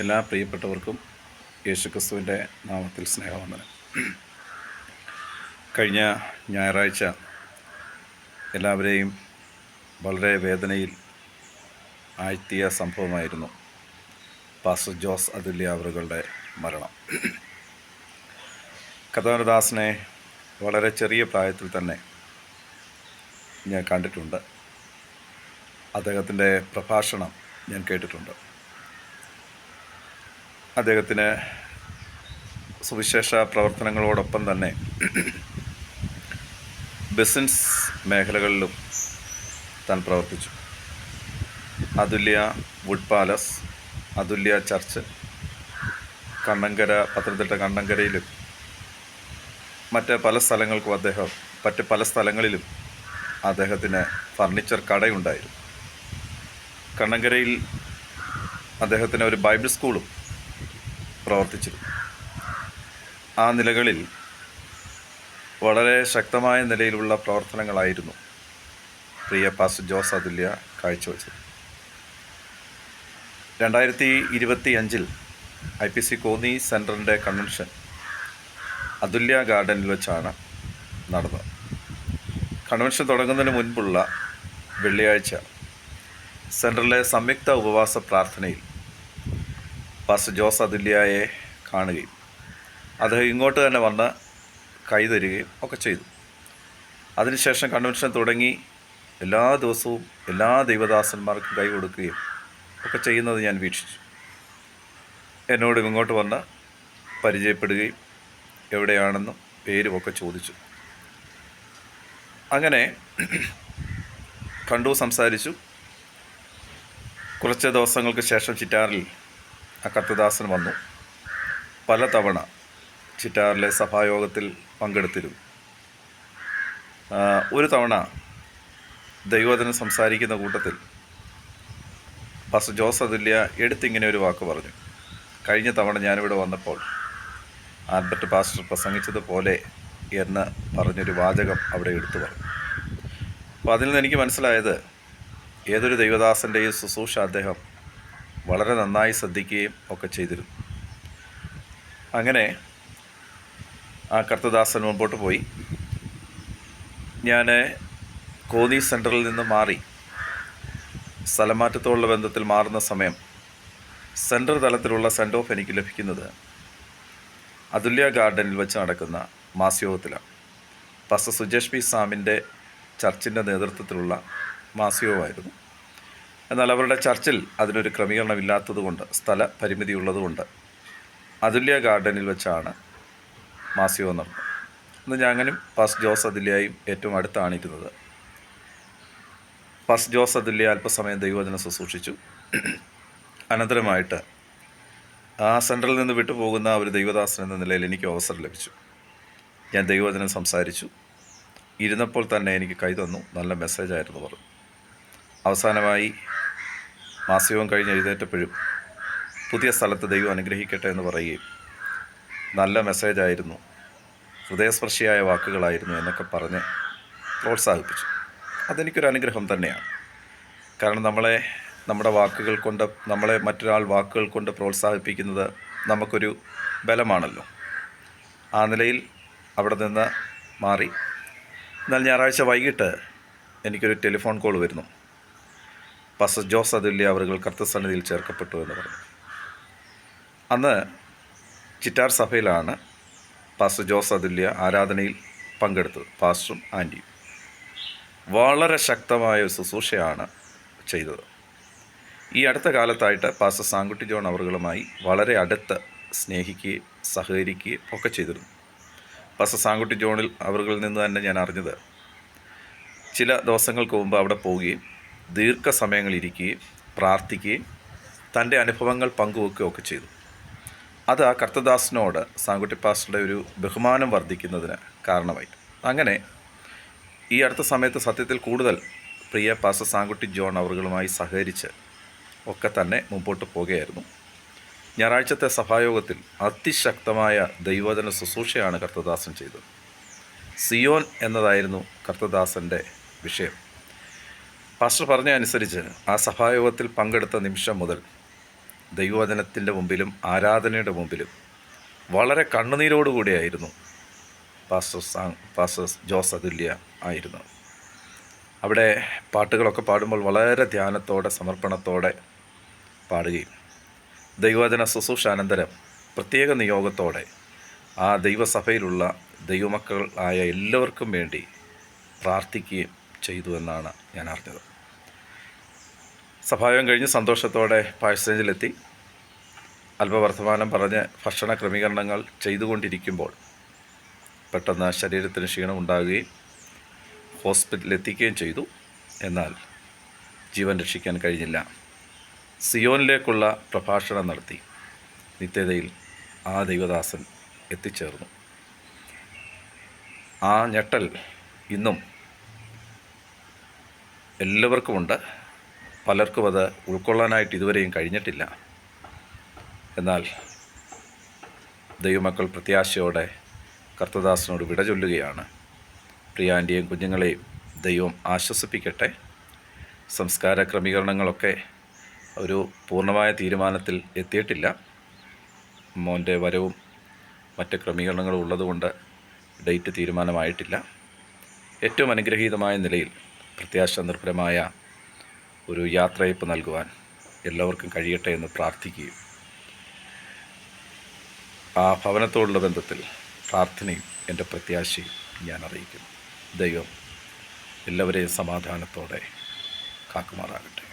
എല്ലാ പ്രിയപ്പെട്ടവർക്കും യേശുക്രിസ്തുവിൻ്റെ നാമത്തിൽ സ്നേഹവന്ദനം. കഴിഞ്ഞ ഞായറാഴ്ച എല്ലാവരെയും വളരെ വേദനയിൽ ആഴ്ത്തിയ സംഭവമായിരുന്നു പാസ്റ്റർ ജോസ് അതുല്യ അവറുകളുടെ മരണം. കർത്താവിന്റെ വളരെ ചെറിയ പ്രായത്തിൽ തന്നെ ഞാൻ കണ്ടിട്ടുണ്ട്. അദ്ദേഹത്തിൻ്റെ പ്രഭാഷണം ഞാൻ കേട്ടിട്ടുണ്ട്. അദ്ദേഹത്തിന് സുവിശേഷ പ്രവർത്തനങ്ങളോടൊപ്പം തന്നെ ബിസിനസ് മേഖലകളിലും താൻ പ്രവർത്തിച്ചു. Athulya wood palace, Athulya church, Pathanamthitta കണ്ണങ്കരയിലും മറ്റ് പല സ്ഥലങ്ങളിലും അദ്ദേഹത്തിന് ഫർണിച്ചർ കടയുണ്ടായിരുന്നു. കണ്ണങ്കരയിൽ അദ്ദേഹത്തിന് ഒരു ബൈബിൾ സ്കൂളും പ്രവർത്തിച്ചിരുന്നു. ആ നിലകളിൽ വളരെ ശക്തമായ നിലയിലുള്ള പ്രവർത്തനങ്ങളായിരുന്നു പ്രിയ പാസ്റ്റർ ജോസ് അതുല്യ കാഴ്ചവെച്ചത്. 2025 IPC കോന്നി സെൻറ്ററിൻ്റെ കൺവെൻഷൻ അതുല്യ ഗാർഡനിൽ വെച്ചാണ് നടന്നത്. കൺവെൻഷൻ തുടങ്ങുന്നതിന് മുൻപുള്ള വെള്ളിയാഴ്ച സെൻറ്ററിലെ സംയുക്ത ഉപവാസ പ്രാർത്ഥനയിൽ പാസ്റ്റർ ജോസ് അതുല്യയെ കാണുകയും അദ്ദേഹം ഇങ്ങോട്ട് തന്നെ വന്ന് കൈതരുകയും ഒക്കെ ചെയ്തു. അതിനുശേഷം കൺവെൻഷൻ തുടങ്ങി എല്ലാ ദിവസവും എല്ലാ ദൈവദാസന്മാർക്കും കൈ കൊടുക്കുകയും ഒക്കെ ചെയ്യുന്നത് ഞാൻ വീക്ഷിച്ചു. എന്നോട് ഇങ്ങോട്ട് വന്ന് പരിചയപ്പെടുകയും എവിടെയാണെന്നും പേരുമൊക്കെ ചോദിച്ചു. അങ്ങനെ കണ്ടു, സംസാരിച്ചു. കുറച്ച് ദിവസങ്ങൾക്ക് ശേഷം ചിറ്റാറിൽ ആ കർത്തദാസൻ വന്നു. പലതവണ ചിറ്റാറിലെ സഭായോഗത്തിൽ പങ്കെടുത്തിരുന്നു. ഒരു തവണ ദൈവവചനം സംസാരിക്കുന്ന കൂട്ടത്തിൽ പാസ്റ്റർ ജോസ് അതുല്യ എടുത്തിങ്ങനെ ഒരു വാക്ക് പറഞ്ഞു. കഴിഞ്ഞ തവണ ഞാനിവിടെ വന്നപ്പോൾ ആൽബർട്ട് പാസ്റ്റർ പ്രസംഗിച്ചതുപോലെ എന്ന് പറഞ്ഞൊരു വാചകം അവിടെ എടുത്തു പറഞ്ഞു. അപ്പോൾ അതിൽ നിന്ന് എനിക്ക് മനസ്സിലായത് ഏതൊരു ദൈവദാസൻ്റെയും ശുശ്രൂഷ അദ്ദേഹം വളരെ നന്നായി ശ്രദ്ധിക്കുകയും ഒക്കെ ചെയ്തിരുന്നു. അങ്ങനെ ആ കർത്തദാസൻ മുമ്പോട്ട് പോയി. ഞാൻ കോന്നി സെൻറ്ററിൽ നിന്ന് മാറി സ്ഥലമാറ്റത്തോടുള്ള ബന്ധത്തിൽ മാറുന്ന സമയം സെൻറ്റർ തലത്തിലുള്ള സെൻഡ് ഓഫ് എനിക്ക് ലഭിക്കുന്നത് അതുല്യ ഗാർഡനിൽ വെച്ച് നടക്കുന്ന മാസ്യോഗത്തിലാണ്. പാസ്റ്റർ സുജേഷ് പി സാമിൻ്റെ ചർച്ചിൻ്റെ നേതൃത്വത്തിലുള്ള മാസ്യോഗമായിരുന്നു. എന്നാൽ അവരുടെ ചർച്ചിൽ അതിനൊരു ക്രമീകരണമില്ലാത്തതുകൊണ്ട്, സ്ഥല പരിമിതി ഉള്ളതുകൊണ്ട് അതുല്യ ഗാർഡനിൽ വെച്ചാണ് മാസ്യോഗം നടന്നത്. ഇന്ന് ഞാനും പാസ്റ്റർ ജോസ് അതുല്യയും ഏറ്റവും അടുത്താണ് ഇരുന്നത്. പാസ്റ്റർ ജോസ് അതുല്യ അല്പസമയം ദൈവവചനം ശുശ്രൂഷിച്ചു. അനന്തരമായിട്ട് ആ സെൻറ്ററിൽ നിന്ന് വിട്ടുപോകുന്ന ഒരു ദൈവദാസൻ എന്ന നിലയിൽ എനിക്ക് അവസരം ലഭിച്ചു. ഞാൻ ദൈവവചനം സംസാരിച്ചു. ഇരുന്നപ്പോൾ തന്നെ എനിക്ക് കൈ തന്നു. നല്ല മെസ്സേജായിരുന്നു പറഞ്ഞു. അവസാനമായി മാസ്യോഗം കഴിഞ്ഞ് എഴുന്നേറ്റപ്പോഴും പുതിയ സ്ഥലത്ത് ദൈവം അനുഗ്രഹിക്കട്ടെ എന്ന് പറയുകയും നല്ല മെസ്സേജായിരുന്നു, ഹൃദയസ്പർശിയായ വാക്കുകളായിരുന്നു എന്നൊക്കെ പറഞ്ഞ് പ്രോത്സാഹിപ്പിച്ചു. അതെനിക്കൊരു അനുഗ്രഹം തന്നെയാണ്. കാരണം നമ്മുടെ വാക്കുകൾ കൊണ്ട്, നമ്മളെ മറ്റൊരാൾ വാക്കുകൾ കൊണ്ട് പ്രോത്സാഹിപ്പിക്കുന്നത് നമുക്കൊരു ബലമാണല്ലോ. ആ നിലയിൽ അവിടെ നിന്ന് മാറി. എന്നാൽ ഞായറാഴ്ച വൈകിട്ട് എനിക്കൊരു ടെലിഫോൺ കോൾ വരുന്നു. പാസ്റ്റർ ജോസ് അതുല്യ അവറുകൾ കർത്തൃസന്നിധിയിൽ ചേർക്കപ്പെട്ടു എന്ന് പറഞ്ഞു. അന്ന് ചിറ്റാർ സഭയിലാണ് പാസ്റ്റർ ജോസ് അതുല്യ ആരാധനയിൽ പങ്കെടുത്തത്. പാസ്റ്ററും ആൻറ്റിയും വളരെ ശക്തമായ ഒരു ശുശ്രൂഷയാണ് ചെയ്തത്. ഈ അടുത്ത കാലത്തായിട്ട് പാസ്റ്റർ സാങ്കുട്ടി ജോൺ അവറുകളുമായി വളരെ അടുത്ത് സ്നേഹിക്കുകയും സഹകരിക്കുകയും ഒക്കെ ചെയ്തിരുന്നു. പാസ്റ്റർ സാങ്കുട്ടി ജോണിൽ അവറുകളിൽ നിന്ന് തന്നെ ഞാൻ അറിഞ്ഞത്, ചില ദിവസങ്ങൾക്ക് മുമ്പ് അവിടെ പോവുകയും ദീർഘസമയങ്ങളിരിക്കുകയും പ്രാർത്ഥിക്കുകയും തൻ്റെ അനുഭവങ്ങൾ പങ്കുവെക്കുകയൊക്കെ ചെയ്തു. അത് ആ കർത്തദാസനോട് സാങ്കുട്ടി പാസ്റ്ററുടെ ഒരു ബഹുമാനം വർദ്ധിക്കുന്നതിന് കാരണമായി. അങ്ങനെ ഈ അടുത്ത സമയത്ത് സത്യത്തിൽ കൂടുതൽ പ്രിയ പാസ്റ്റർ സാങ്കുട്ടി ജോൺ അവറുകളുമായി സഹകരിച്ച് ഒക്കെ തന്നെ മുമ്പോട്ട് പോകുകയായിരുന്നു. ഞായറാഴ്ചത്തെ സഭായോഗത്തിൽ അതിശക്തമായ ദൈവവചന ശുശ്രൂഷയാണ് കർത്തദാസൻ ചെയ്തത്. സിയോൻ എന്നതായിരുന്നു കർത്തദാസൻ്റെ വിഷയം. പാസ്റ്റർ പറഞ്ഞ അനുസരിച്ച് ആ സഭായോഗത്തിൽ പങ്കെടുത്ത നിമിഷം മുതൽ ദൈവവചനത്തിൻ്റെ മുമ്പിലും ആരാധനയുടെ മുമ്പിലും വളരെ കണ്ണുനീരോടുകൂടിയായിരുന്നു പാസ്റ്റർ ജോസ് അതുല്യ ആയിരുന്നു. അവിടെ പാട്ടുകളൊക്കെ പാടുമ്പോൾ വളരെ ധ്യാനത്തോടെ സമർപ്പണത്തോടെ പാടുകയും ദൈവവചന ശുശ്രൂഷാനന്തരം പ്രത്യേക നിയോഗത്തോടെ ആ ദൈവസഭയിലുള്ള ദൈവമക്കൾ ആയ എല്ലാവർക്കും വേണ്ടി പ്രാർത്ഥിക്കുകയും ചെയ്തു എന്നാണ് ഞാൻ അറിഞ്ഞത്. സഭായോഗം കഴിഞ്ഞ് സന്തോഷത്തോടെ പാഴ്സേജിലെത്തി അല്പവർത്തമാനം പറഞ്ഞ് ഭക്ഷണ ക്രമീകരണങ്ങൾ ചെയ്തുകൊണ്ടിരിക്കുമ്പോൾ പെട്ടെന്ന് ശരീരത്തിന് ക്ഷീണമുണ്ടാകുകയും ഹോസ്പിറ്റലിലെത്തിക്കുകയും ചെയ്തു. എന്നാൽ ജീവൻ രക്ഷിക്കാൻ കഴിഞ്ഞില്ല. സിയോനിലേക്കുള്ള പ്രഭാഷണം നടത്തി നിത്യതയിൽ ആ ദൈവദാസൻ എത്തിച്ചേർന്നു. ആ ഞെട്ടൽ ഇന്നും എല്ലാവർക്കുമുണ്ട്. പലർക്കും അത് ഉൾക്കൊള്ളാനായിട്ട് ഇതുവരെയും കഴിഞ്ഞിട്ടില്ല. എന്നാൽ ദൈവമക്കൾ പ്രത്യാശയോടെ കർത്തദാസനോട് വിട ചൊല്ലുകയാണ്. പ്രിയാൻ്റെയും കുഞ്ഞുങ്ങളെയും ദൈവം ആശ്വസിപ്പിക്കട്ടെ. സംസ്കാര ക്രമീകരണങ്ങളൊക്കെ ഒരു പൂർണ്ണമായ തീരുമാനത്തിൽ എത്തിയിട്ടില്ല. മോൻ്റെ വരവും മറ്റ് ക്രമീകരണങ്ങളും ഉള്ളതുകൊണ്ട് ഡേറ്റ് തീരുമാനമായിട്ടില്ല. ഏറ്റവും അനുഗ്രഹീതമായ നിലയിൽ പ്രത്യാശ നിർഭരമായ ഒരു യാത്രയയപ്പ് നൽകുവാൻ എല്ലാവർക്കും കഴിയട്ടെ എന്ന് പ്രാർത്ഥിക്കുകയും ആ ഭവനത്തോടുള്ള ബന്ധത്തിൽ പ്രാർത്ഥനയും എൻ്റെ പ്രത്യാശയും ഞാൻ അറിയിക്കുന്നു. ദൈവം എല്ലാവരെയും സമാധാനത്തോടെ കാക്കുമാറാകട്ടെ.